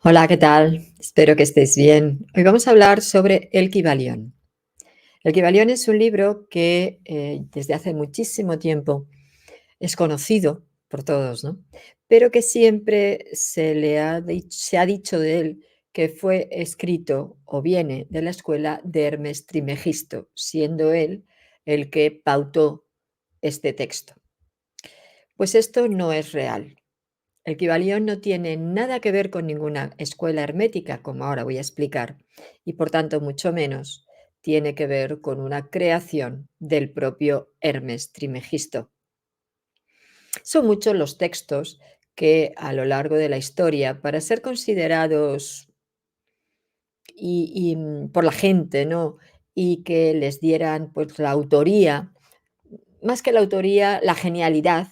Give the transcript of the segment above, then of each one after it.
Hola, ¿qué tal? Espero que estés bien. Hoy vamos a hablar sobre el Kybalión. El Kybalión es un libro que desde hace muchísimo tiempo es conocido por todos, ¿no? Pero que siempre se ha dicho de él que fue escrito o viene de la escuela de Hermes Trimegisto, siendo él el que pautó este texto. Pues esto no es real. El Kybalión no tiene nada que ver con ninguna escuela hermética, como ahora voy a explicar, y por tanto mucho menos tiene que ver con una creación del propio Hermes Trimegisto. Son muchos los textos que a lo largo de la historia, para ser considerados por la gente, ¿no? Y que les dieran pues la autoría, más que la autoría, la genialidad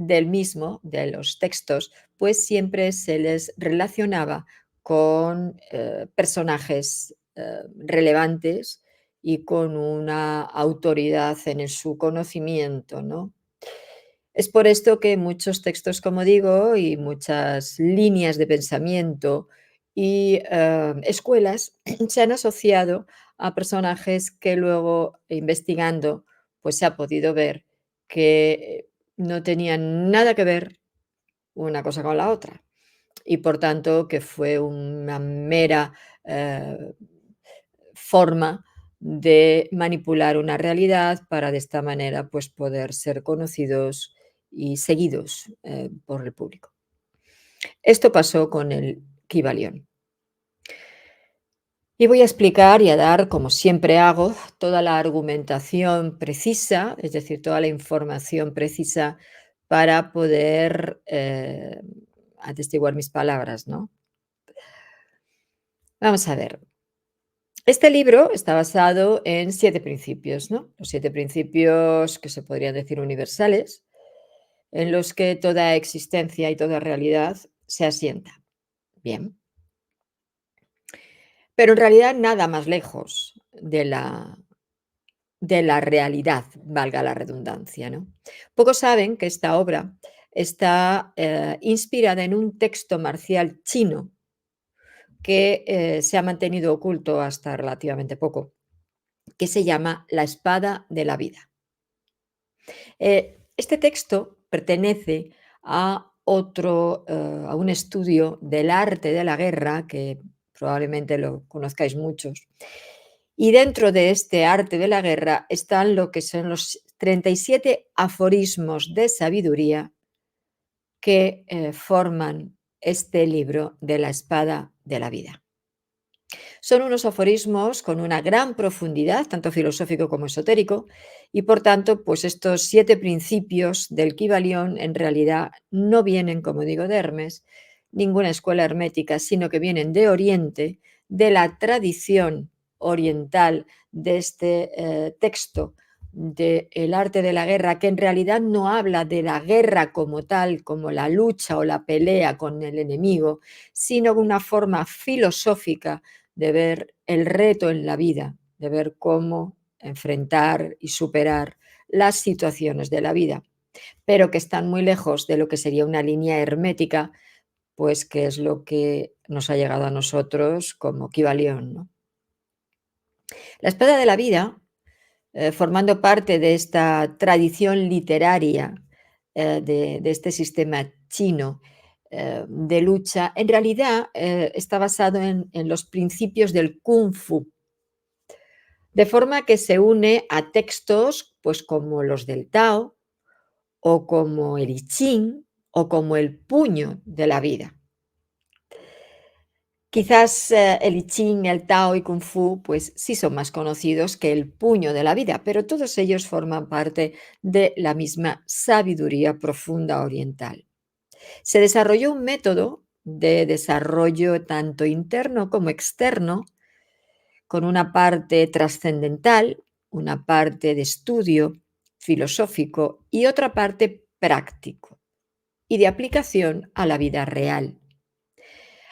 del mismo, de los textos, pues siempre se les relacionaba con personajes relevantes y con una autoridad en su conocimiento, ¿no? Es por esto que muchos textos, como digo, y muchas líneas de pensamiento y escuelas se han asociado a personajes que luego, investigando, pues se ha podido ver que no tenían nada que ver una cosa con la otra y por tanto que fue una mera eh, forma de manipular una realidad para de esta manera pues poder ser conocidos y seguidos por el público. Esto pasó con el Kybalión. Y voy a explicar y a dar, como siempre hago, toda la argumentación precisa, es decir, toda la información precisa para poder atestiguar mis palabras, ¿no? Vamos a ver. Este libro está basado en 7 principios, ¿no? Los 7 principios que se podrían decir universales, en los que toda existencia y toda realidad se asienta. Bien, pero en realidad nada más lejos de la realidad, valga la redundancia, ¿no? Pocos saben que esta obra está inspirada en un texto marcial chino que se ha mantenido oculto hasta relativamente poco, que se llama La espada de la vida. Este texto pertenece a un estudio del arte de la guerra, que probablemente lo conozcáis muchos. Y dentro de este arte de la guerra están lo que son los 37 aforismos de sabiduría que forman este libro de la espada de la vida. Son unos aforismos con una gran profundidad, tanto filosófico como esotérico, y por tanto, pues estos 7 principios del Kybalión en realidad no vienen, como digo, de Hermes, ninguna escuela hermética, sino que vienen de Oriente, de la tradición oriental de este texto del arte de la guerra, que en realidad no habla de la guerra como tal, como la lucha o la pelea con el enemigo, sino una forma filosófica de ver el reto en la vida, de ver cómo enfrentar y superar las situaciones de la vida, pero que están muy lejos de lo que sería una línea hermética, pues que es lo que nos ha llegado a nosotros como Kybalión, ¿no? La espada de la vida, formando parte de esta tradición literaria de este sistema chino de lucha, en realidad está basado en los principios del Kung Fu, de forma que se une a textos pues como los del Tao o como el I Ching o como el puño de la vida. Quizás el I Ching, el Tao y Kung Fu pues sí son más conocidos que el puño de la vida, pero todos ellos forman parte de la misma sabiduría profunda oriental. Se desarrolló un método de desarrollo tanto interno como externo, con una parte trascendental, una parte de estudio filosófico y otra parte práctico y de aplicación a la vida real.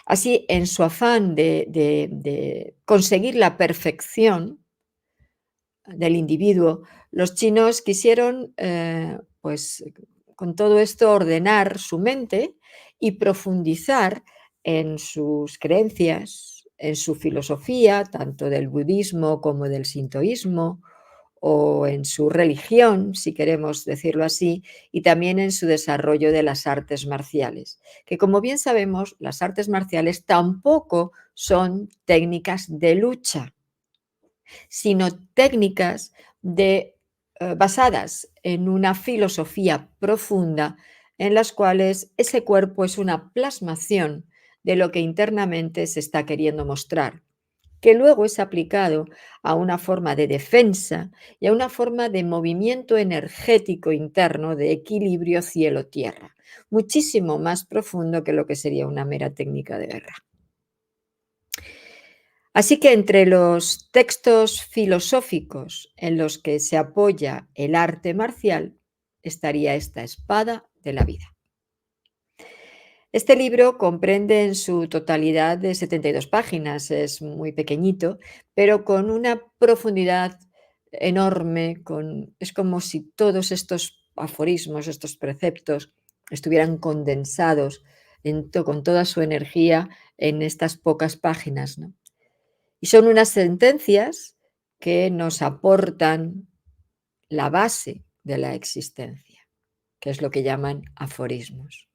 Así, en su afán de conseguir la perfección del individuo, los chinos quisieron, pues, con todo esto ordenar su mente y profundizar en sus creencias, en su filosofía, tanto del budismo como del sintoísmo, o en su religión, si queremos decirlo así, y también en su desarrollo de las artes marciales, que como bien sabemos, las artes marciales tampoco son técnicas de lucha, sino técnicas basadas en una filosofía profunda en las cuales ese cuerpo es una plasmación de lo que internamente se está queriendo mostrar, que luego es aplicado a una forma de defensa y a una forma de movimiento energético interno de equilibrio cielo-tierra, muchísimo más profundo que lo que sería una mera técnica de guerra. Así que entre los textos filosóficos en los que se apoya el arte marcial estaría esta espada de la vida. Este libro comprende en su totalidad de 72 páginas, es muy pequeñito, pero con una profundidad enorme, es como si todos estos aforismos, estos preceptos, estuvieran condensados con toda su energía en estas pocas páginas, ¿no? Y son unas sentencias que nos aportan la base de la existencia, que es lo que llaman aforismos.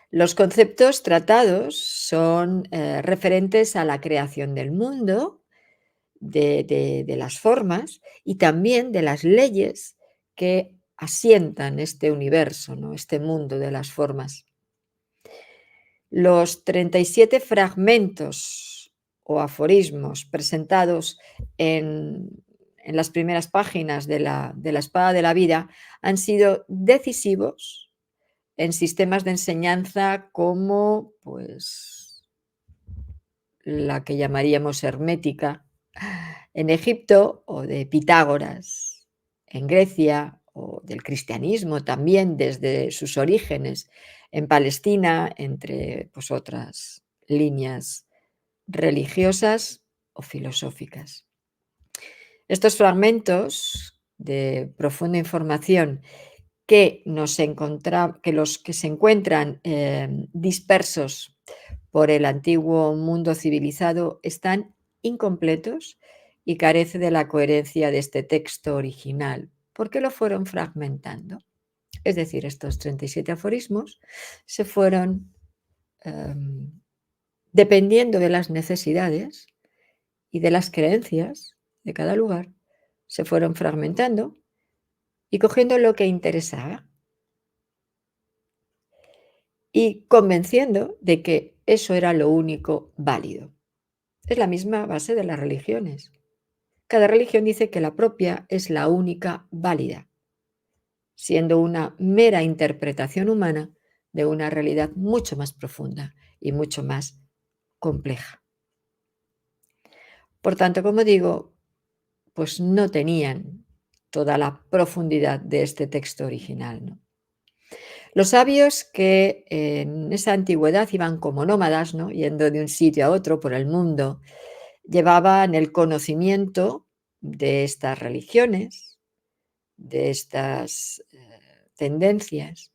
Los conceptos tratados son referentes a la creación del mundo, de las formas y también de las leyes que asientan este universo, ¿no? Este mundo de las formas. Los 37 fragmentos o aforismos presentados en las primeras páginas de la Espada de la Vida han sido decisivos en sistemas de enseñanza como, pues, la que llamaríamos hermética en Egipto, o de Pitágoras en Grecia, o del cristianismo también desde sus orígenes en Palestina, entre, pues, otras líneas religiosas o filosóficas. Estos fragmentos de profunda información que los que se encuentran dispersos por el antiguo mundo civilizado están incompletos y carece de la coherencia de este texto original, porque lo fueron fragmentando. Es decir, estos 37 aforismos se fueron, dependiendo de las necesidades y de las creencias de cada lugar, se fueron fragmentando y cogiendo lo que interesaba y convenciendo de que eso era lo único válido. Es la misma base de las religiones. Cada religión dice que la propia es la única válida, siendo una mera interpretación humana de una realidad mucho más profunda y mucho más compleja. Por tanto, como digo, pues no tenían toda la profundidad de este texto original, ¿no? Los sabios que en esa antigüedad iban como nómadas, ¿no? Yendo de un sitio a otro por el mundo, llevaban el conocimiento de estas religiones, de estas tendencias.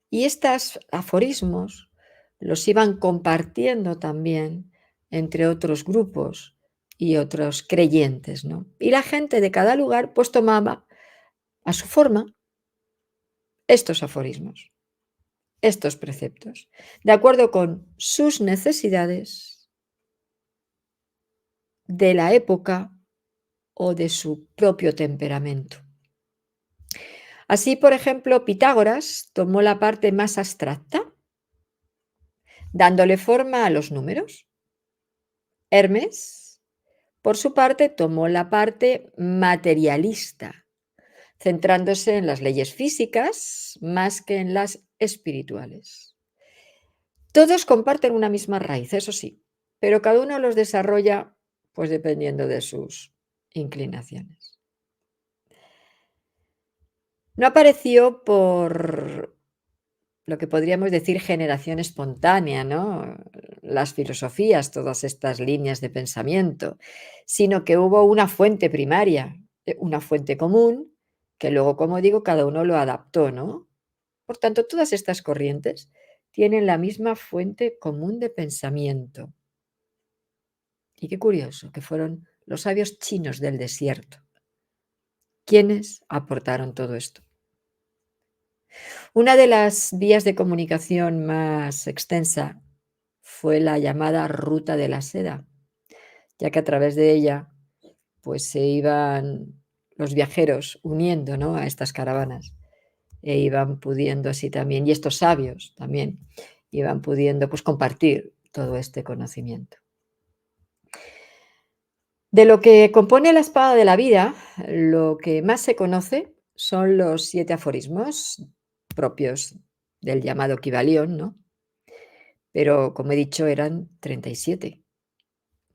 Y estos aforismos los iban compartiendo también entre otros grupos y otros creyentes, ¿no? Y la gente de cada lugar pues tomaba a su forma estos aforismos, estos preceptos, de acuerdo con sus necesidades de la época o de su propio temperamento. Así, por ejemplo, Pitágoras tomó la parte más abstracta, dándole forma a los números. Hermes, por su parte, tomó la parte materialista, centrándose en las leyes físicas más que en las espirituales. Todos comparten una misma raíz, eso sí, pero cada uno los desarrolla pues dependiendo de sus inclinaciones. No apareció por lo que podríamos decir generación espontánea, ¿no? Las filosofías, todas estas líneas de pensamiento, sino que hubo una fuente primaria, una fuente común, que luego, como digo, cada uno lo adaptó, ¿no? Por tanto, todas estas corrientes tienen la misma fuente común de pensamiento. Y qué curioso que fueron los sabios chinos del desierto quienes aportaron todo esto. Una de las vías de comunicación más extensa fue la llamada Ruta de la Seda, ya que a través de ella pues se iban los viajeros uniendo, ¿no?, a estas caravanas e iban pudiendo así también, y estos sabios también iban pudiendo pues compartir todo este conocimiento. De lo que compone la espada de la vida, lo que más se conoce son los 7 aforismos propios del llamado Kybalión, ¿no? Pero, como he dicho, eran 37,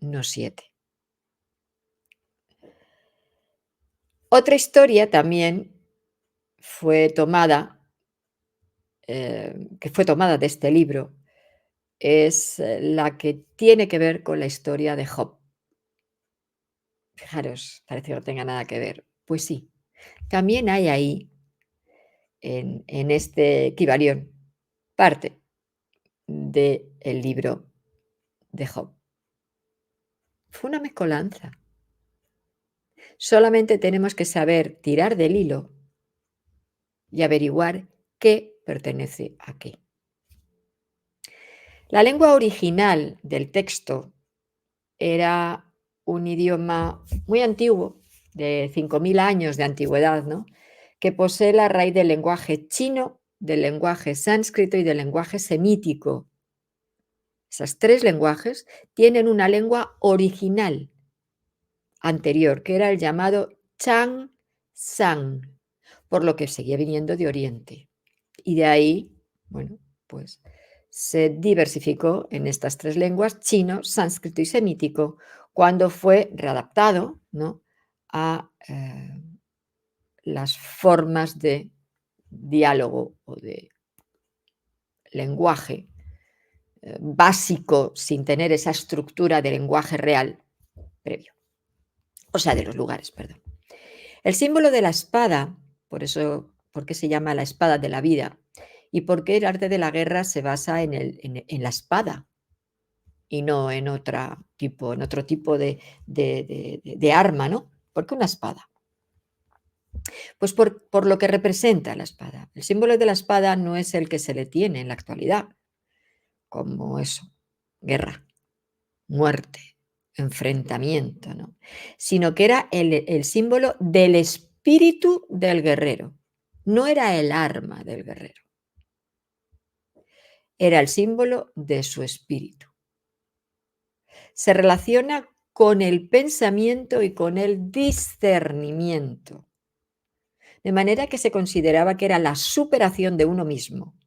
no 7. Otra historia también fue tomada, que fue tomada de este libro, es la que tiene que ver con la historia de Job. Fijaros, parece que no tenga nada que ver. Pues sí, también hay ahí, en este Kybalión, parte del libro de Job. Fue una mezcolanza. Solamente tenemos que saber tirar del hilo y averiguar qué pertenece a qué. La lengua original del texto era un idioma muy antiguo, de 5000 años de antigüedad, ¿no?, que posee la raíz del lenguaje chino, del lenguaje sánscrito y del lenguaje semítico. Esos 3 lenguajes tienen una lengua original anterior, que era el llamado Chang-San, por lo que seguía viniendo de Oriente. Y de ahí, bueno, pues se diversificó en estas 3 lenguas, chino, sánscrito y semítico, cuando fue readaptado, ¿no?, a las formas de diálogo o de lenguaje básico, sin tener esa estructura de lenguaje real previo. O sea, de los lugares, perdón. El símbolo de la espada, por eso, ¿por qué se llama la espada de la vida? Y por qué el arte de la guerra se basa en la espada y no en otro tipo de arma, ¿no? ¿Por qué una espada? Pues por lo que representa la espada. El símbolo de la espada no es el que se le tiene en la actualidad, como eso, guerra, muerte, enfrentamiento, ¿no?, sino que era el símbolo del espíritu del guerrero, no era el arma del guerrero, era el símbolo de su espíritu. Se relaciona con el pensamiento y con el discernimiento, de manera que se consideraba que era la superación de uno mismo,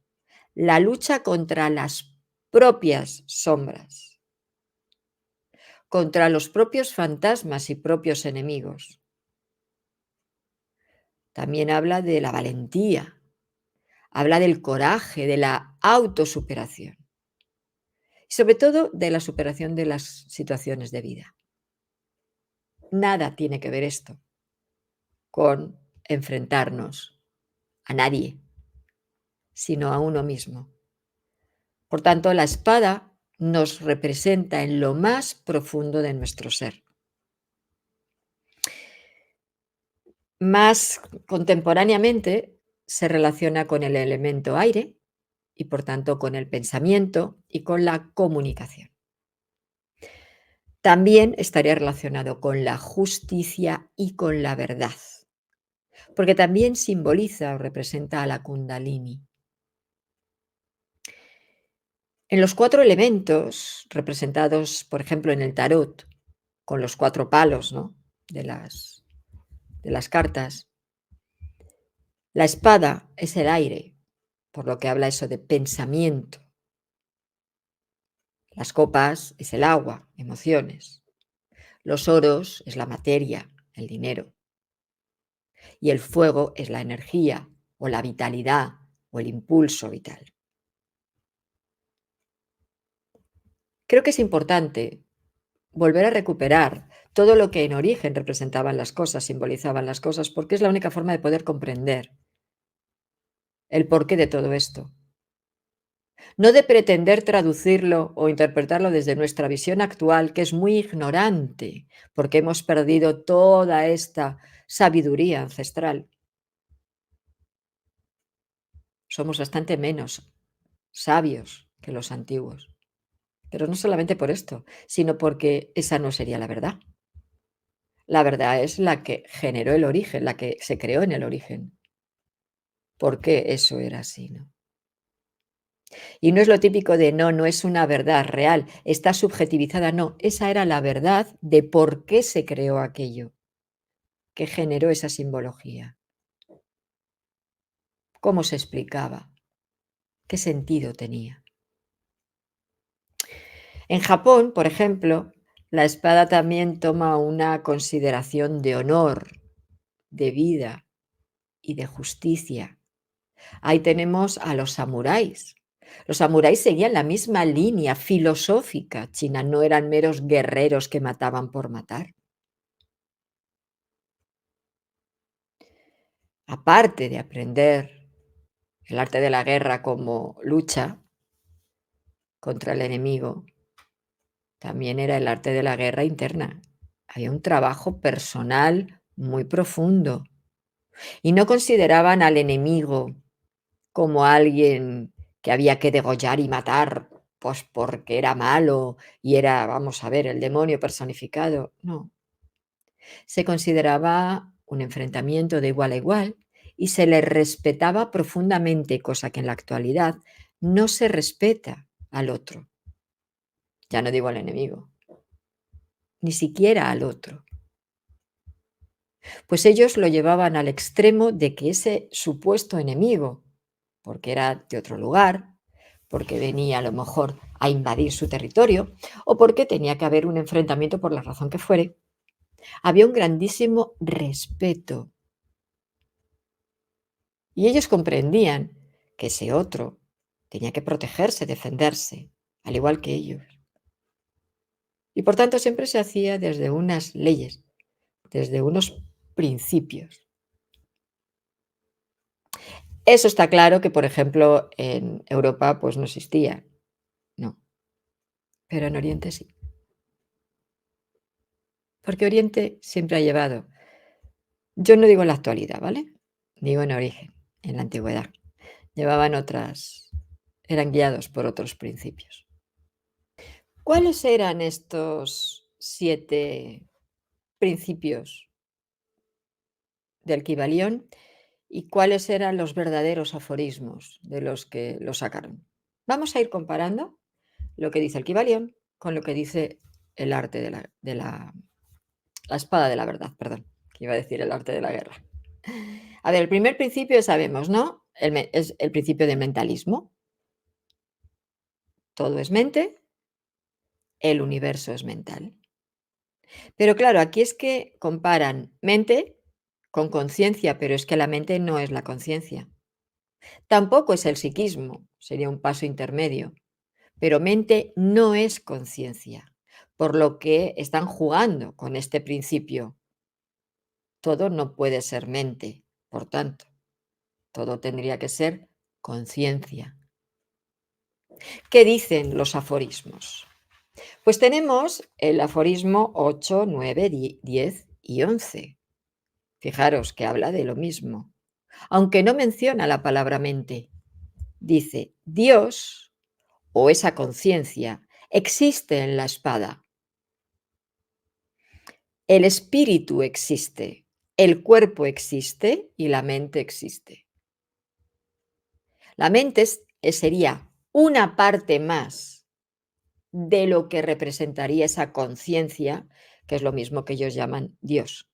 la lucha contra las propias sombras, contra los propios fantasmas y propios enemigos. También habla de la valentía, habla del coraje, de la autosuperación y sobre todo de la superación de las situaciones de vida. Nada tiene que ver esto con enfrentarnos a nadie, sino a uno mismo. Por tanto, la espada nos representa en lo más profundo de nuestro ser. Más contemporáneamente se relaciona con el elemento aire y por tanto con el pensamiento y con la comunicación. También estaría relacionado con la justicia y con la verdad, porque también simboliza o representa a la Kundalini. En los 4 elementos representados, por ejemplo, en el tarot, con los 4 palos, ¿no?, de las cartas, la espada es el aire, por lo que habla eso de pensamiento. Las copas es el agua, emociones. Los oros es la materia, el dinero. Y el fuego es la energía o la vitalidad o el impulso vital. Creo que es importante volver a recuperar todo lo que en origen representaban las cosas, simbolizaban las cosas, porque es la única forma de poder comprender el porqué de todo esto. no de pretender traducirlo o interpretarlo desde nuestra visión actual, que es muy ignorante, porque hemos perdido toda esta sabiduría ancestral. Somos bastante menos sabios que los antiguos, pero no solamente por esto, sino porque esa no sería la verdad. La verdad es la que generó el origen, la que se creó en el origen. ¿Por qué eso era así, no? Y no es lo típico de no, no es una verdad real, está subjetivizada, no, esa era la verdad de por qué se creó aquello, que generó esa simbología, cómo se explicaba, qué sentido tenía. En Japón, por ejemplo, la espada también toma una consideración de honor, de vida y de justicia. Ahí tenemos a los samuráis. Los samuráis seguían la misma línea filosófica china, no eran meros guerreros que mataban por matar. Aparte de aprender el arte de la guerra como lucha contra el enemigo, también era el arte de la guerra interna. Había un trabajo personal muy profundo y no consideraban al enemigo como alguien que había que degollar y matar, pues porque era malo y era, vamos a ver, el demonio personificado. No, se consideraba un enfrentamiento de igual a igual y se le respetaba profundamente, cosa que en la actualidad no se respeta al otro. Ya no digo al enemigo, ni siquiera al otro. Pues ellos lo llevaban al extremo de que ese supuesto enemigo, porque era de otro lugar, porque venía a lo mejor a invadir su territorio o porque tenía que haber un enfrentamiento por la razón que fuere, había un grandísimo respeto y ellos comprendían que ese otro tenía que protegerse, defenderse, al igual que ellos. Y por tanto siempre se hacía desde unas leyes, desde unos principios. Eso está claro que, por ejemplo, en Europa pues no existía, no, pero en Oriente sí. Porque Oriente siempre ha llevado, yo no digo en la actualidad, ¿vale? Digo en origen, en la antigüedad. Llevaban otras, eran guiados por otros principios. ¿Cuáles eran estos 7 principios del Kybalión y cuáles eran los verdaderos aforismos de los que lo sacaron? Vamos a ir comparando lo que dice el Kybalión con lo que dice el arte la espada de la verdad, perdón, que iba a decir el arte de la guerra. A ver, el primer principio sabemos, ¿no? Es el principio del mentalismo. Todo es mente, el universo es mental. Pero claro, aquí es que comparan mente con conciencia, pero es que la mente no es la conciencia. Tampoco es el psiquismo, sería un paso intermedio, pero mente no es conciencia, por lo que están jugando con este principio. Todo no puede ser mente, por tanto, todo tendría que ser conciencia. ¿Qué dicen los aforismos? Pues tenemos el aforismo 8, 9, 10 y 11. Fijaros que habla de lo mismo, aunque no menciona la palabra mente. Dice, Dios o esa conciencia existe en la espada. El espíritu existe, el cuerpo existe y la mente existe. La mente sería una parte más de lo que representaría esa conciencia, que es lo mismo que ellos llaman Dios.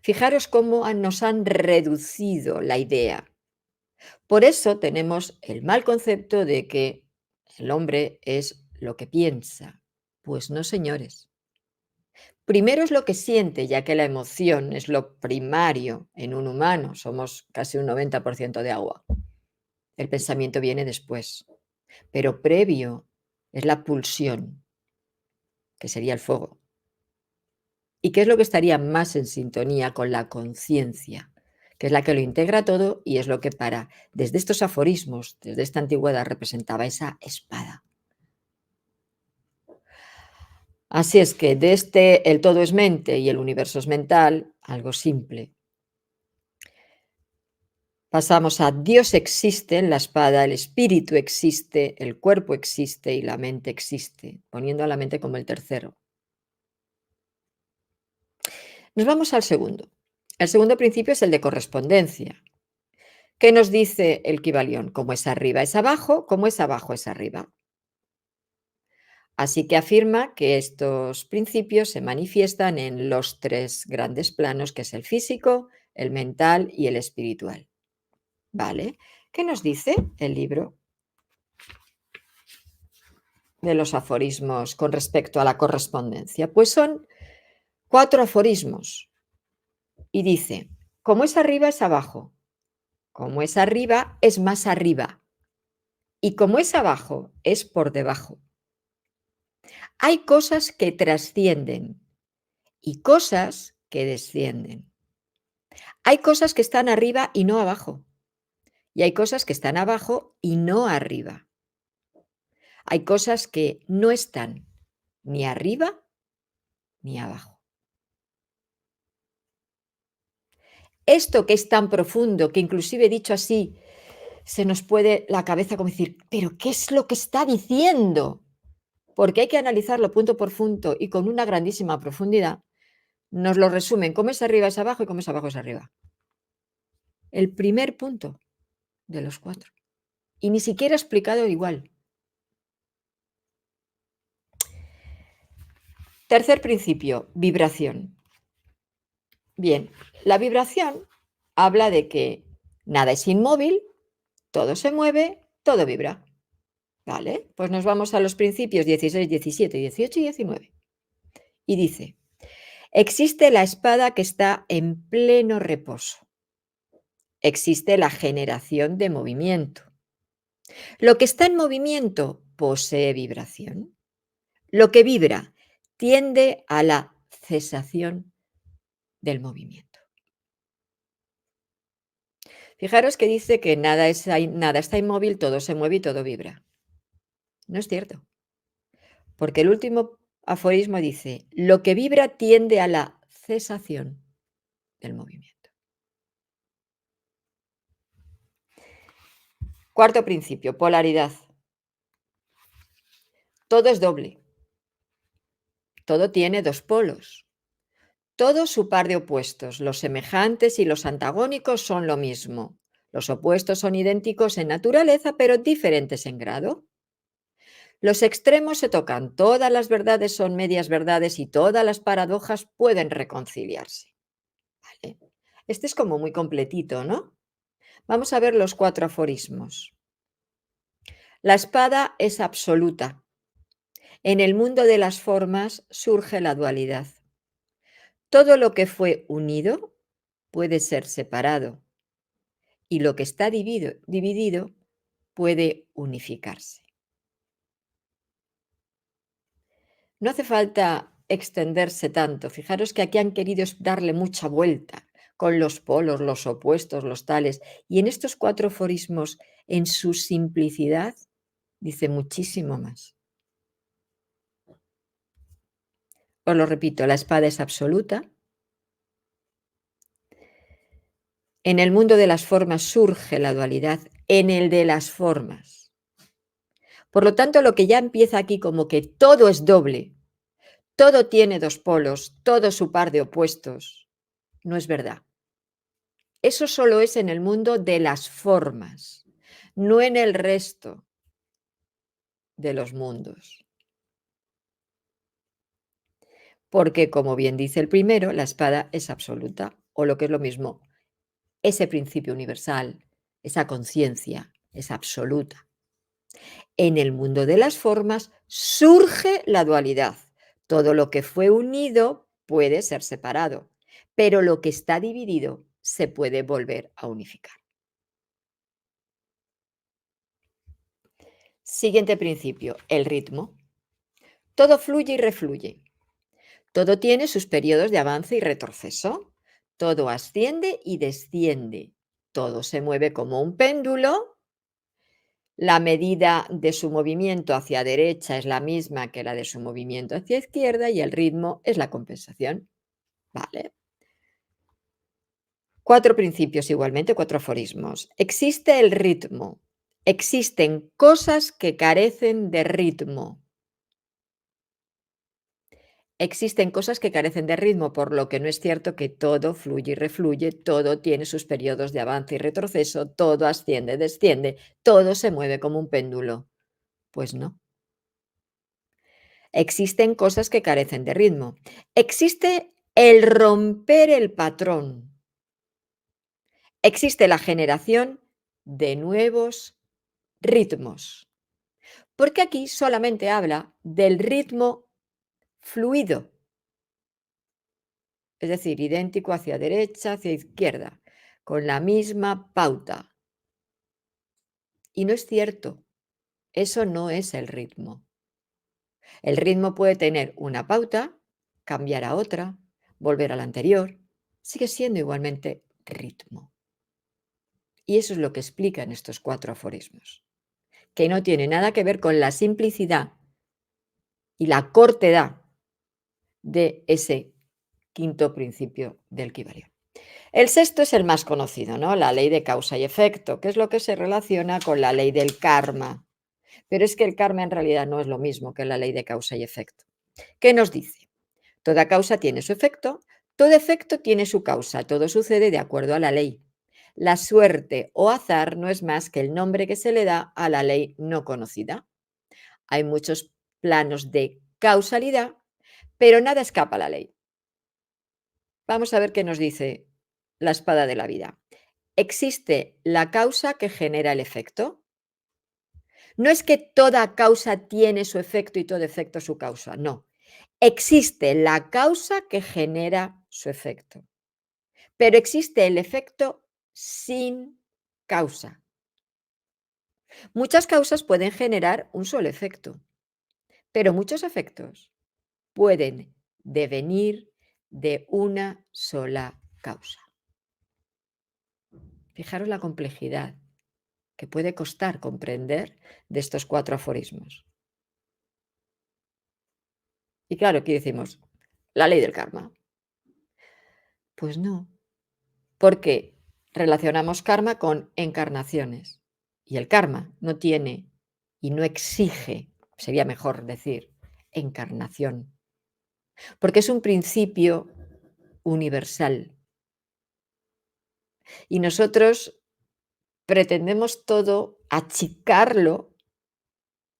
Fijaros cómo nos han reducido la idea. Por eso tenemos el mal concepto de que el hombre es lo que piensa. Pues no, señores. Primero es lo que siente, ya que la emoción es lo primario en un humano. Somos casi un 90% de agua. El pensamiento viene después. Pero previo es la pulsión, que sería el fuego. ¿Y qué es lo que estaría más en sintonía con la conciencia? que es la que lo integra todo y es lo que desde estos aforismos, desde esta antigüedad, representaba esa espada. Así es que de el todo es mente y el universo es mental, algo simple. Pasamos a Dios existe en la espada, el espíritu existe, el cuerpo existe y la mente existe, poniendo a la mente como el tercero. Nos vamos al segundo. El segundo principio es el de correspondencia. ¿Qué nos dice el Kybalión? Como es arriba es abajo, como es abajo es arriba. Así que afirma que estos principios se manifiestan en los tres grandes planos, que es el físico, el mental y el espiritual. ¿Vale? ¿Qué nos dice el libro de los aforismos con respecto a la correspondencia? Pues son 4 aforismos y dice, como es arriba es abajo, como es arriba es más arriba y como es abajo es por debajo. Hay cosas que trascienden y cosas que descienden. Hay cosas que están arriba y no abajo. Y hay cosas que están abajo y no arriba. Hay cosas que no están ni arriba ni abajo. Esto que es tan profundo, que inclusive dicho así, se nos puede la cabeza como decir, pero ¿qué es lo que está diciendo? Porque hay que analizarlo punto por punto y con una grandísima profundidad. Nos lo resumen, cómo es arriba es abajo y cómo es abajo es arriba. El primer punto de los 4. Y ni siquiera explicado igual. Tercer principio, vibración. Bien, la vibración habla de que nada es inmóvil, todo se mueve, todo vibra. ¿Vale? Pues nos vamos a los principios 16, 17, 18 y 19. Y dice, existe la espada que está en pleno reposo. Existe la generación de movimiento. Lo que está en movimiento posee vibración. Lo que vibra tiende a la cesación del movimiento. Fijaros que dice que nada está inmóvil, todo se mueve y todo vibra. No es cierto, porque el último aforismo dice, lo que vibra tiende a la cesación del movimiento. Cuarto principio, polaridad. Todo es doble. Todo tiene dos polos. Todo su par de opuestos. Los semejantes y los antagónicos son lo mismo. Los opuestos son idénticos en naturaleza, pero diferentes en grado. Los extremos se tocan. Todas las verdades son medias verdades y todas las paradojas pueden reconciliarse. ¿Vale? Este es como muy completito, ¿no? Vamos a ver los 4 aforismos. La espada es absoluta. En el mundo de las formas surge la dualidad. Todo lo que fue unido puede ser separado y lo que está dividido puede unificarse. No hace falta extenderse tanto. Fijaros que aquí han querido darle mucha vuelta con los polos, los opuestos, los tales. Y en estos 4 aforismos, en su simplicidad, dice muchísimo más. Os lo repito, la espada es absoluta. En el mundo de las formas surge la dualidad, en el de las formas. Por lo tanto, lo que ya empieza aquí como que todo es doble, todo tiene dos polos, todo su par de opuestos, no es verdad. Eso solo es en el mundo de las formas, no en el resto de los mundos. Porque, como bien dice el primero, la espada es absoluta, o lo que es lo mismo, ese principio universal, esa conciencia es absoluta. En el mundo de las formas surge la dualidad. Todo lo que fue unido puede ser separado, pero lo que está dividido se puede volver a unificar. Siguiente principio, el ritmo. Todo fluye y refluye. Todo tiene sus periodos de avance y retroceso. todo asciende y desciende, todo se mueve como un péndulo, la medida de su movimiento hacia derecha es la misma que la de su movimiento hacia izquierda y el ritmo es la compensación. Vale. 4 principios igualmente, 4 aforismos. Existe el ritmo. Existen cosas que carecen de ritmo. Existen cosas que carecen de ritmo, por lo que no es cierto que todo fluye y refluye, todo tiene sus periodos de avance y retroceso, todo asciende, desciende, todo se mueve como un péndulo. Pues no. Existen cosas que carecen de ritmo. Existe el romper el patrón. Existe la generación de nuevos ritmos. Porque aquí solamente habla del ritmo fluido, es decir, idéntico hacia derecha, hacia izquierda, con la misma pauta. Y no es cierto, eso no es el ritmo. El ritmo puede tener una pauta, cambiar a otra, volver a la anterior, sigue siendo igualmente ritmo. Y eso es lo que explican estos 4 aforismos, que no tiene nada que ver con la simplicidad y la cortedad de ese quinto principio del Kybalión. El sexto es el más conocido, ¿no? La ley de causa y efecto, que es lo que se relaciona con la ley del karma. Pero es que el karma en realidad no es lo mismo que la ley de causa y efecto. ¿Qué nos dice? Toda causa tiene su efecto, todo efecto tiene su causa, todo sucede de acuerdo a la ley. La suerte o azar no es más que el nombre que se le da a la ley no conocida. Hay muchos planos de causalidad, pero nada escapa a la ley. Vamos a ver qué nos dice la espada de la vida. Existe la causa que genera el efecto. No es que toda causa tiene su efecto y todo efecto su causa, no. Existe la causa que genera su efecto, pero existe el efecto sin causa. Muchas causas pueden generar un solo efecto, pero muchos efectos pueden devenir de una sola causa. Fijaros la complejidad que puede costar comprender de estos 4 aforismos. Y claro, aquí decimos, la ley del karma. Pues no, porque relacionamos karma con encarnaciones. Y el karma no tiene y no exige, sería mejor decir, encarnación, porque es un principio universal. Y nosotros pretendemos todo achicarlo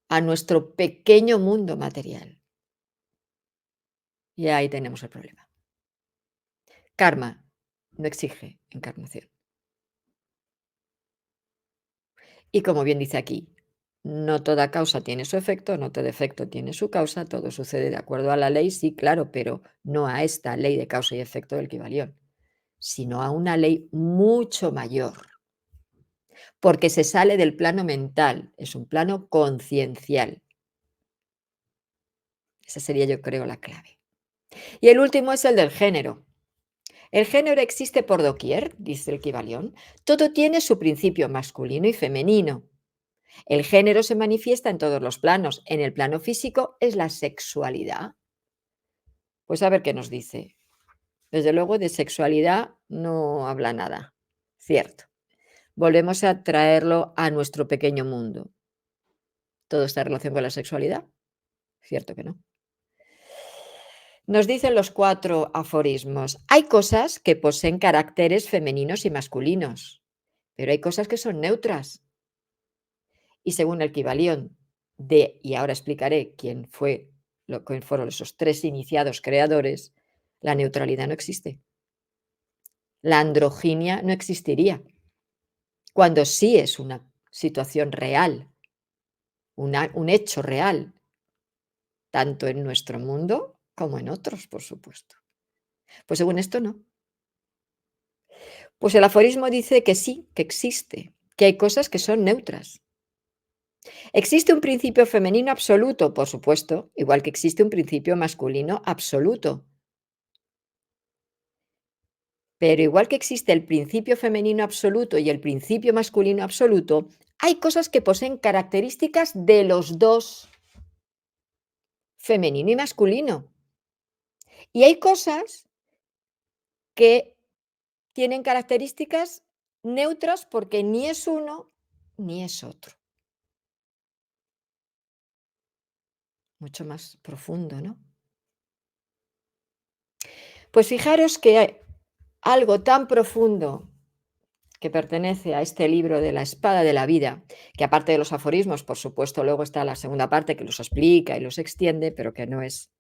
a nuestro pequeño mundo material. Y ahí tenemos el problema. Karma no exige encarnación. Y como bien dice aquí, no toda causa tiene su efecto, no todo efecto tiene su causa, todo sucede de acuerdo a la ley, sí, claro, pero no a esta ley de causa y efecto del Kybalión, sino a una ley mucho mayor, porque se sale del plano mental, es un plano conciencial. Esa sería, yo creo, la clave. Y el último es el del género. El género existe por doquier, dice el Kybalión. Todo tiene su principio masculino y femenino. El género se manifiesta en todos los planos. En el plano físico es la sexualidad. Pues a ver qué nos dice. Desde luego de sexualidad no habla nada. Cierto. Volvemos a traerlo a nuestro pequeño mundo. ¿Todo está en relación con la sexualidad? Cierto que no. Nos dicen los 4 aforismos. Hay cosas que poseen caracteres femeninos y masculinos, pero hay cosas que son neutras. Y según el Kybalión y ahora explicaré quién fueron esos 3 iniciados creadores, la neutralidad no existe. La androginia no existiría, cuando sí es una situación real, un hecho real, tanto en nuestro mundo como en otros, por supuesto. Pues según esto no. Pues el aforismo dice que sí, que existe, que hay cosas que son neutras. Existe un principio femenino absoluto, por supuesto, igual que existe un principio masculino absoluto. Pero igual que existe el principio femenino absoluto y el principio masculino absoluto, hay cosas que poseen características de los dos, femenino y masculino. Y hay cosas que tienen características neutras porque ni es uno ni es otro. Mucho más profundo, ¿no? Pues fijaros que hay algo tan profundo que pertenece a este libro de la espada de la vida, que aparte de los aforismos, por supuesto, luego está la segunda parte que los explica y los extiende, pero que no es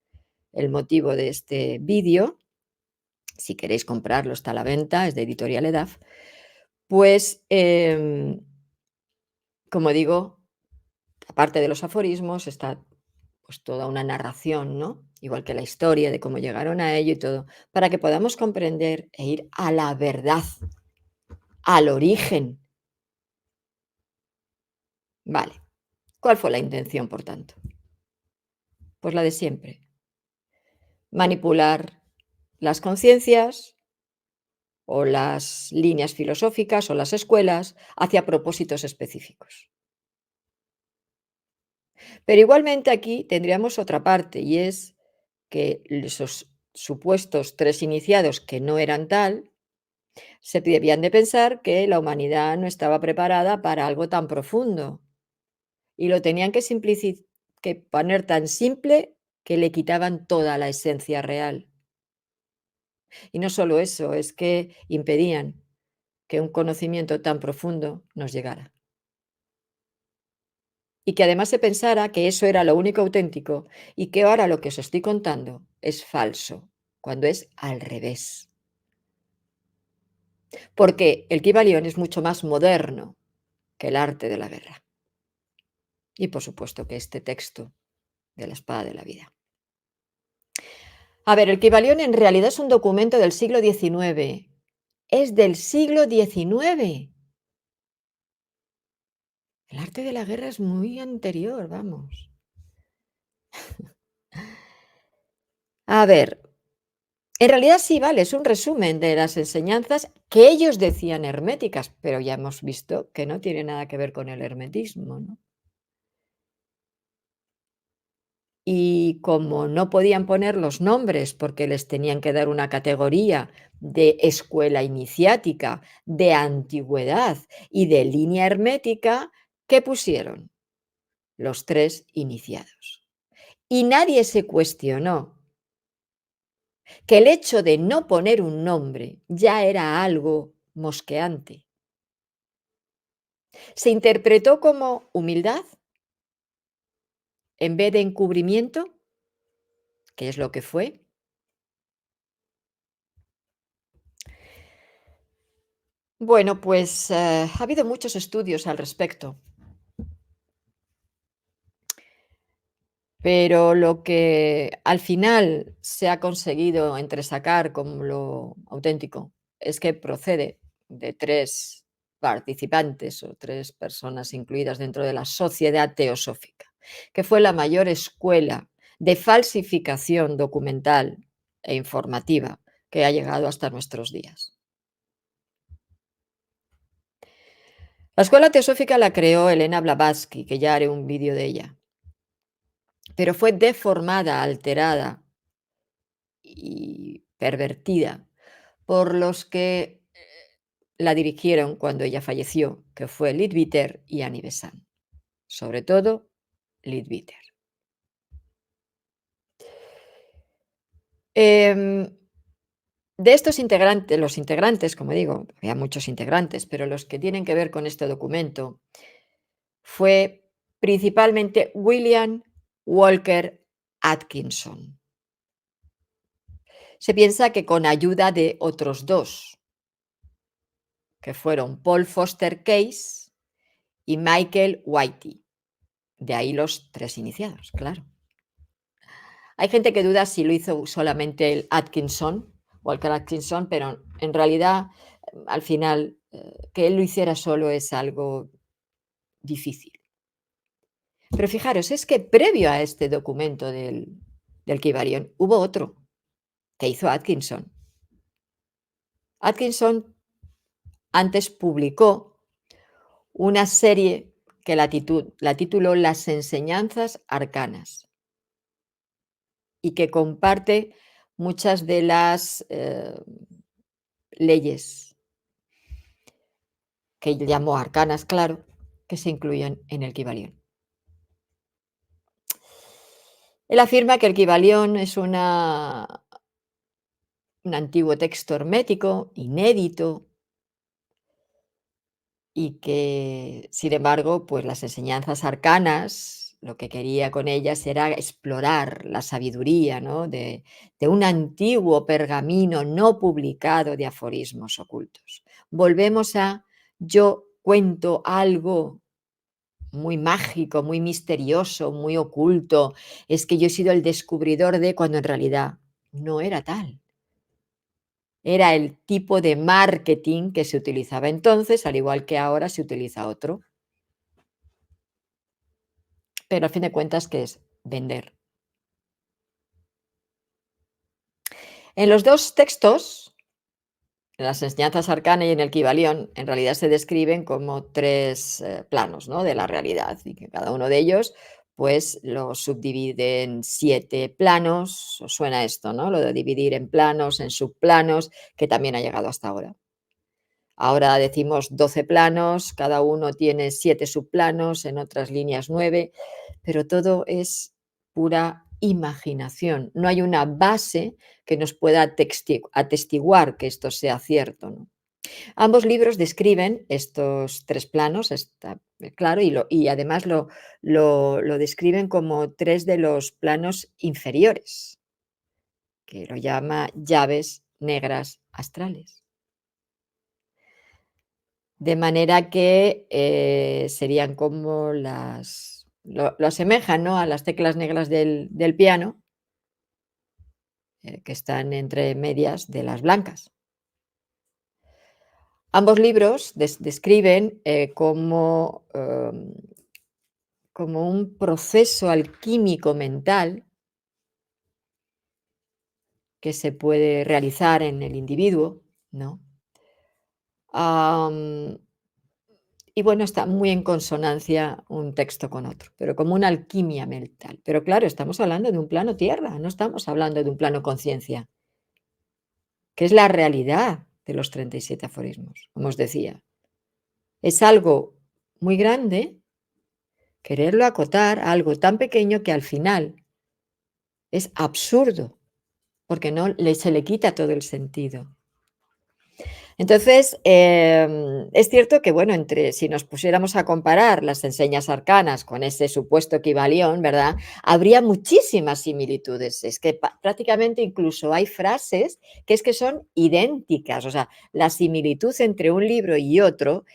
el motivo de este vídeo. Si queréis comprarlo, está a la venta, es de Editorial EDAF. Pues, como digo, aparte de los aforismos, está pues toda una narración, ¿no? Igual que la historia de cómo llegaron a ello y todo, para que podamos comprender e ir a la verdad, al origen. Vale. ¿Cuál fue la intención, por tanto? Pues la de siempre. Manipular las conciencias o las líneas filosóficas o las escuelas hacia propósitos específicos. Pero igualmente aquí tendríamos otra parte y es que esos supuestos tres iniciados que no eran tal, se debían de pensar que la humanidad no estaba preparada para algo tan profundo y lo tenían que poner tan simple que le quitaban toda la esencia real. Y no solo eso, es que impedían que un conocimiento tan profundo nos llegara. Y que además se pensara que eso era lo único auténtico y que ahora lo que os estoy contando es falso, cuando es al revés. Porque el Kybalión es mucho más moderno que el arte de la guerra. Y por supuesto que este texto de la espada de la vida. A ver, el Kybalión en realidad es un documento del siglo XIX. Es del siglo XIX. El arte de la guerra es muy anterior, vamos. A ver, en realidad sí, vale, es un resumen de las enseñanzas que ellos decían herméticas, pero ya hemos visto que no tiene nada que ver con el hermetismo, ¿no? Y como no podían poner los nombres porque les tenían que dar una categoría de escuela iniciática, de antigüedad y de línea hermética, ¿qué pusieron? Los tres iniciados. Y nadie se cuestionó que el hecho de no poner un nombre ya era algo mosqueante. Se interpretó como humildad en vez de encubrimiento, que es lo que fue. Bueno, pues ha habido muchos estudios al respecto, pero lo que al final se ha conseguido entresacar como lo auténtico es que procede de tres participantes o tres personas incluidas dentro de la Sociedad Teosófica, que fue la mayor escuela de falsificación documental e informativa que ha llegado hasta nuestros días. La escuela teosófica la creó Elena Blavatsky, que ya haré un vídeo de ella, pero fue deformada, alterada y pervertida por los que la dirigieron cuando ella falleció, que fue Leadbeater y Annie Besant, sobre todo Leadbeater. Em, de estos integrantes, los integrantes, como digo, había muchos integrantes, pero los que tienen que ver con este documento fue principalmente William Walker Atkinson. Se piensa que con ayuda de otros dos, que fueron Paul Foster Case y Michael Whitey. De ahí los tres iniciados, claro. Hay gente que duda si lo hizo solamente el Atkinson, Walker Atkinson, pero en realidad, al final, que él lo hiciera solo es algo difícil. Pero fijaros, es que previo a este documento del, Kybalión hubo otro que hizo Atkinson. Atkinson antes publicó una serie que la tituló Las enseñanzas arcanas y que comparte muchas de las leyes que llamó arcanas, claro, que se incluyen en el Kybalión. Él afirma que el Kybalión es un antiguo texto hermético, inédito, y que, sin embargo, pues las enseñanzas arcanas, lo que quería con ellas era explorar la sabiduría, ¿no? de un antiguo pergamino no publicado de aforismos ocultos. Volvemos a yo cuento algo muy mágico, muy misterioso, muy oculto. Es que yo he sido el descubridor de cuando en realidad no era tal. Era el tipo de marketing que se utilizaba entonces, al igual que ahora se utiliza otro. Pero a fin de cuentas, ¿qué es? Vender. En los 2 textos, en las enseñanzas arcana y en el Kybalión, en realidad se describen como 3 planos, ¿no?, de la realidad, y que cada uno de ellos, pues, lo subdivide en 7 planos. Os suena esto, ¿no?, lo de dividir en planos, en subplanos, que también ha llegado hasta ahora. Ahora decimos 12 planos, cada uno tiene 7 subplanos, en otras líneas 9, pero todo es pura imaginación. No hay una base que nos pueda atestiguar que esto sea cierto, ¿no? Ambos libros describen estos 3 planos, está claro, y además lo describen como 3 de los planos inferiores, que lo llama llaves negras astrales. De manera que, serían como lo asemejan, ¿no?, a las teclas negras del piano, que están entre medias de las blancas. Ambos libros describen, como un proceso alquímico mental que se puede realizar en el individuo, ¿no? Am, y bueno, está muy en consonancia un texto con otro, pero como una alquimia mental. Pero claro, estamos hablando de un plano tierra, no estamos hablando de un plano conciencia, que es la realidad de los 37 aforismos, como os decía. Es algo muy grande quererlo acotar a algo tan pequeño que al final es absurdo, porque se le quita todo el sentido. Entonces, es cierto que, bueno, si nos pusiéramos a comparar las enseñas arcanas con ese supuesto equivalión, ¿verdad? Habría muchísimas similitudes. Es que prácticamente incluso hay frases que es que son idénticas. O sea, la similitud entre un libro y otro,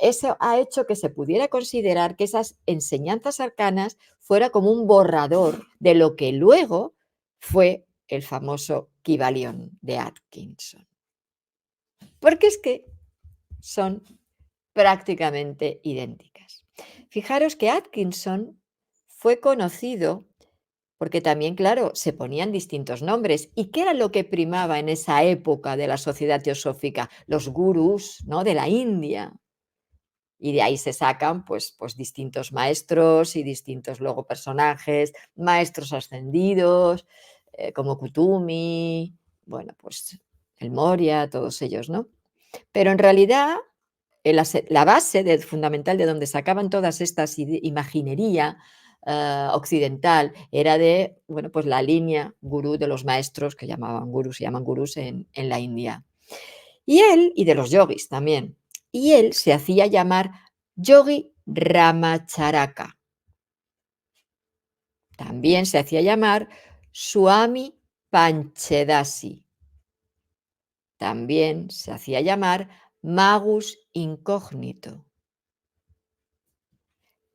eso ha hecho que se pudiera considerar que esas enseñanzas arcanas fuera como un borrador de lo que luego fue el famoso Kybalión de Atkinson. Porque es que son prácticamente idénticas. Fijaros que Atkinson fue conocido porque también, claro, se ponían distintos nombres. ¿Y qué era lo que primaba en esa época de la sociedad teosófica? Los gurús, ¿no?, de la India. Y de ahí se sacan, pues distintos maestros y distintos luego personajes, maestros ascendidos, como Kutumi, bueno, pues el Moria, todos ellos, ¿no? Pero en realidad, la base fundamental de donde sacaban todas estas imaginería occidental era de, bueno, pues la línea gurú de los maestros que llamaban gurús, se llaman gurús en la India. Y de los yogis también. Y él se hacía llamar Yogi Ramacharaka. También se hacía llamar Swami Panchedasi. También se hacía llamar Magus Incógnito.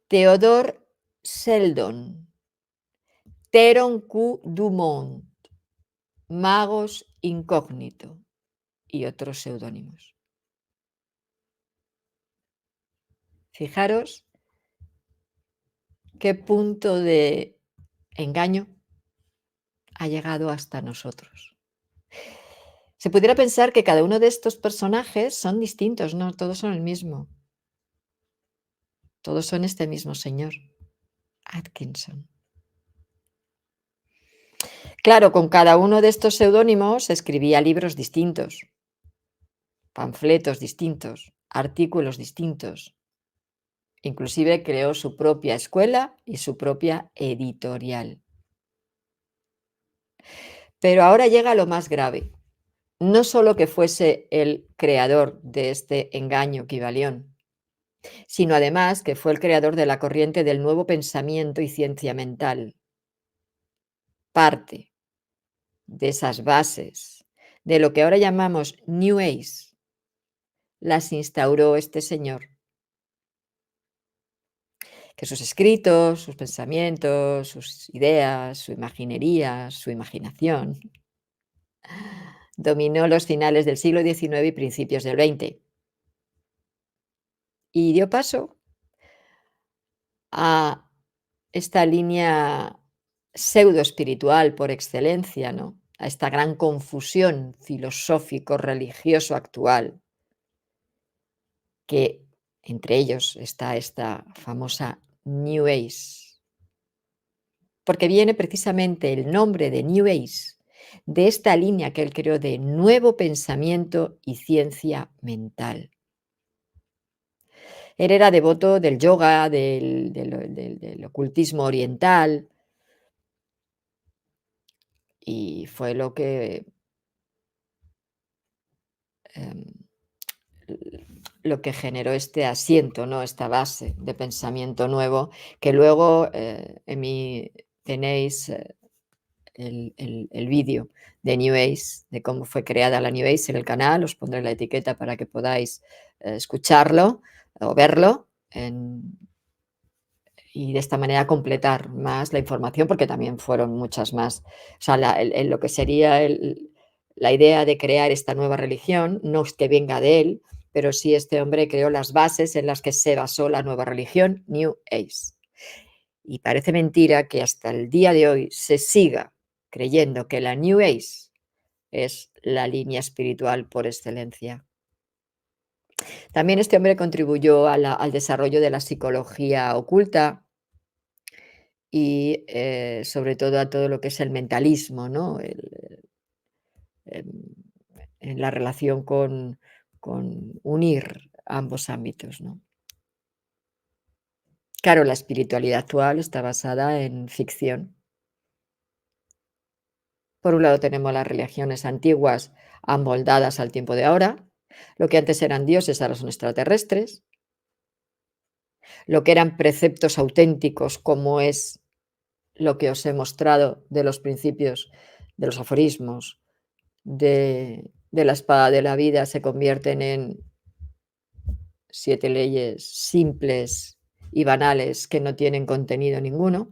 Theodore Sheldon, Theron Q. Dumont, Magos Incógnito y otros seudónimos. Fijaros qué punto de engaño ha llegado hasta nosotros. Se pudiera pensar que cada uno de estos personajes son distintos, no, todos son el mismo, todos son este mismo señor, Atkinson. Claro, con cada uno de estos seudónimos escribía libros distintos, panfletos distintos, artículos distintos. Inclusive creó su propia escuela y su propia editorial. Pero ahora llega lo más grave. No solo que fuese el creador de este engaño Kybalión, sino además que fue el creador de la corriente del nuevo pensamiento y ciencia mental. Parte de esas bases de lo que ahora llamamos New Age las instauró este señor, que sus escritos, sus pensamientos, sus ideas, su imaginería, su imaginación, dominó los finales del siglo XIX y principios del XX y dio paso a esta línea pseudo-espiritual por excelencia, ¿no? A esta gran confusión filosófico-religioso actual, que entre ellos está esta famosa New Age, porque viene precisamente el nombre de New Age de esta línea que él creó de nuevo pensamiento y ciencia mental. Él era devoto del yoga, del ocultismo oriental, y fue em, lo que generó este asiento, ¿no? Esta base de pensamiento nuevo, que luego tenéis el vídeo de New Age, de cómo fue creada la New Age en el canal, os pondré la etiqueta para que podáis escucharlo o verlo y de esta manera completar más la información, porque también fueron muchas más. O sea, lo que sería la idea de crear esta nueva religión, no es que venga de él, pero sí este hombre creó las bases en las que se basó la nueva religión, New Age. Y parece mentira que hasta el día de hoy se siga creyendo que la New Age es la línea espiritual por excelencia. También este hombre contribuyó al desarrollo de la psicología oculta, y, sobre todo a todo lo que es el mentalismo, ¿no? Em, en la relación con unir ambos ámbitos, ¿no? Claro, la espiritualidad actual está basada en ficción. Por un lado tenemos las religiones antiguas amoldadas al tiempo de ahora, lo que antes eran dioses ahora son extraterrestres, lo que eran preceptos auténticos como es lo que os he mostrado de los principios de los aforismos, de la espada de la vida se convierten en 7 leyes simples y banales que no tienen contenido ninguno,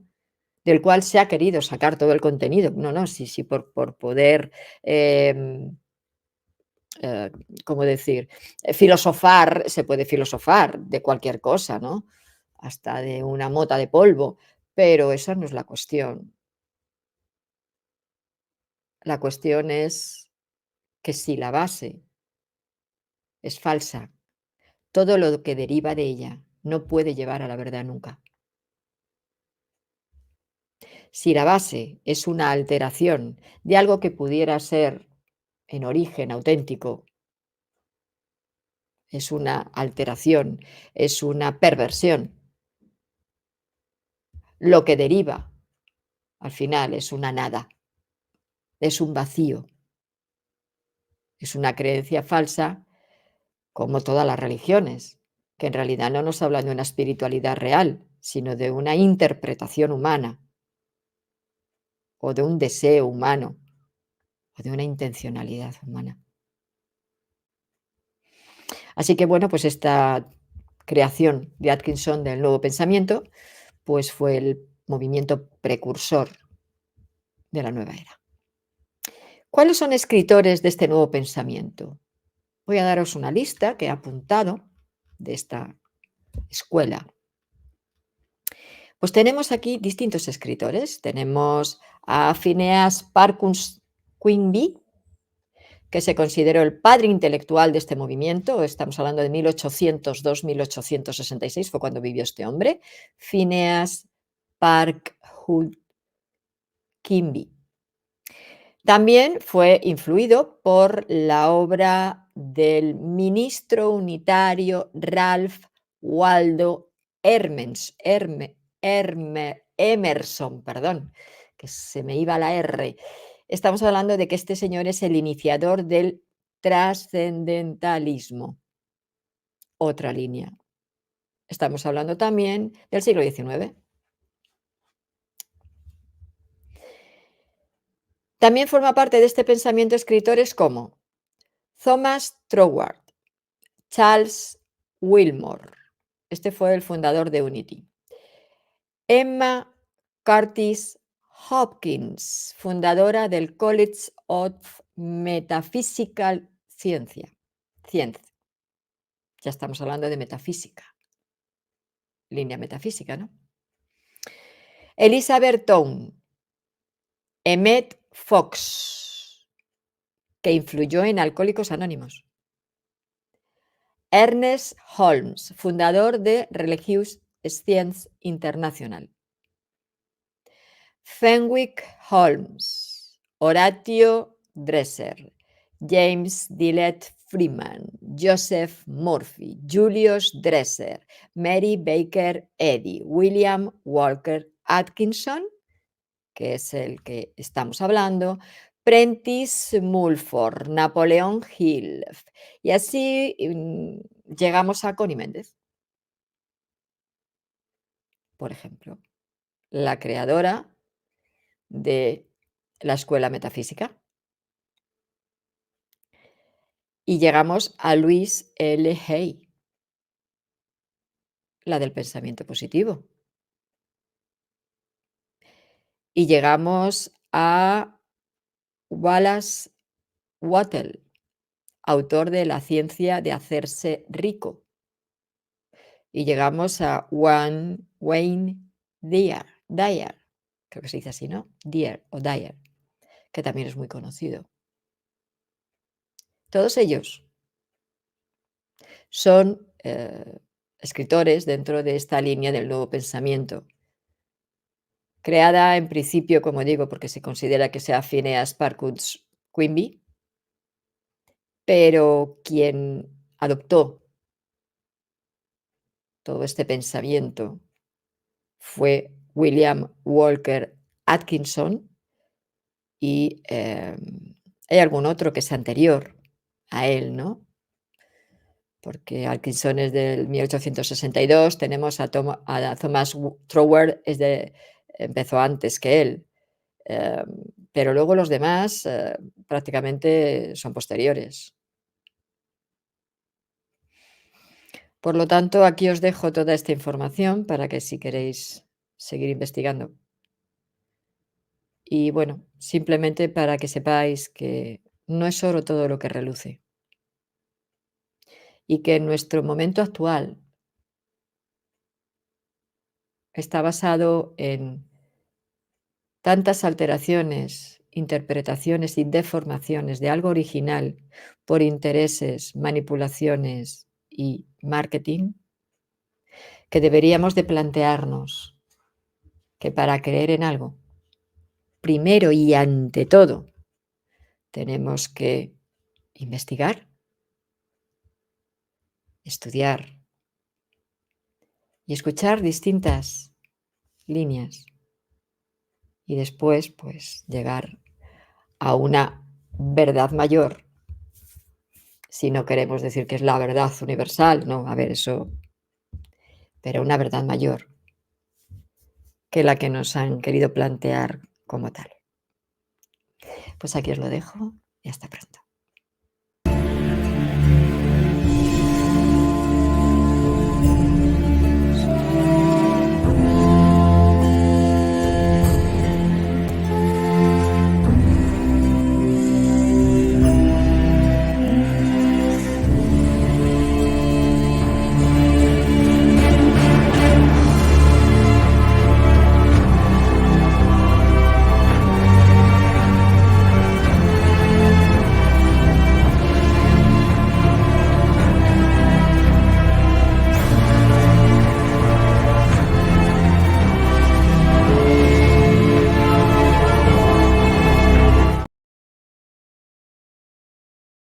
del cual se ha querido sacar todo el contenido. No, no, sí, sí, por poder, eh, ¿cómo decir? Filosofar, se puede filosofar de cualquier cosa, ¿no? Hasta de una mota de polvo, pero esa no es la cuestión. La cuestión es que si la base es falsa, todo lo que deriva de ella no puede llevar a la verdad nunca. Si la base es una alteración de algo que pudiera ser en origen auténtico, es una alteración, es una perversión, lo que deriva al final es una nada, es un vacío, es una creencia falsa como todas las religiones, que en realidad no nos hablan de una espiritualidad real, sino de una interpretación humana o de un deseo humano o de una intencionalidad humana. Así que bueno, pues esta creación de Atkinson del nuevo pensamiento, pues fue el movimiento precursor de la nueva era. ¿Cuáles son escritores de este nuevo pensamiento? Voy a daros una lista que he apuntado de esta escuela. Pues tenemos aquí distintos escritores. Tenemos a Phineas Parkins Quimby, que se consideró el padre intelectual de este movimiento, estamos hablando de 1802-1866, fue cuando vivió este hombre, Phineas Parkhood Quimby. También fue influido por la obra del ministro unitario Ralph Waldo Emerson, perdón, que se me iba la R. Estamos hablando de que este señor es el iniciador del trascendentalismo, otra línea. Estamos hablando también del siglo XIX. También forma parte de este pensamiento escritores como Thomas Troward, Charles Wilmore, este fue el fundador de Unity. Emma Curtis Hopkins, fundadora del College of Metaphysical Science. Ya estamos hablando de metafísica, línea metafísica, ¿no? Elizabeth Town, Emmett Fox, que influyó en Alcohólicos Anónimos. Ernest Holmes, fundador de Religious Science International. Fenwick Holmes, Horatio Dresser, James Dillett Freeman, Joseph Murphy, Julius Dresser, Mary Baker Eddy, William Walker Atkinson, que es el que estamos hablando, Prentice Mulford, Napoleón Hill, y así llegamos a Connie Méndez, por ejemplo, la creadora de la escuela metafísica. Y llegamos a Louise L. Hay, la del pensamiento positivo. Y llegamos a Wallace Wattell, autor de La ciencia de hacerse rico. Y llegamos a Wayne Dyer, creo que se dice así, ¿no? Dyer, que también es muy conocido. Todos ellos son escritores dentro de esta línea del nuevo pensamiento, creada en principio, como digo, porque se considera que sea Phineas Parkhood Quimby, pero quien adoptó todo este pensamiento fue William Walker Atkinson y hay algún otro que es anterior a él, ¿no? Porque Atkinson es del 1862, tenemos a Thomas Troward, empezó antes que él. Pero luego los demás prácticamente son posteriores. Por lo tanto, aquí os dejo toda esta información para que si queréis seguir investigando. Y bueno, simplemente para que sepáis que no es oro todo lo que reluce y que en nuestro momento actual está basado en tantas alteraciones, interpretaciones y deformaciones de algo original por intereses, manipulaciones y marketing, que deberíamos de plantearnos que para creer en algo, primero y ante todo, tenemos que investigar, estudiar y escuchar distintas líneas y después, pues, llegar a una verdad mayor. Si no queremos decir que es la verdad universal, no, a ver, eso, pero una verdad mayor que la que nos han querido plantear como tal. Pues aquí os lo dejo y hasta pronto.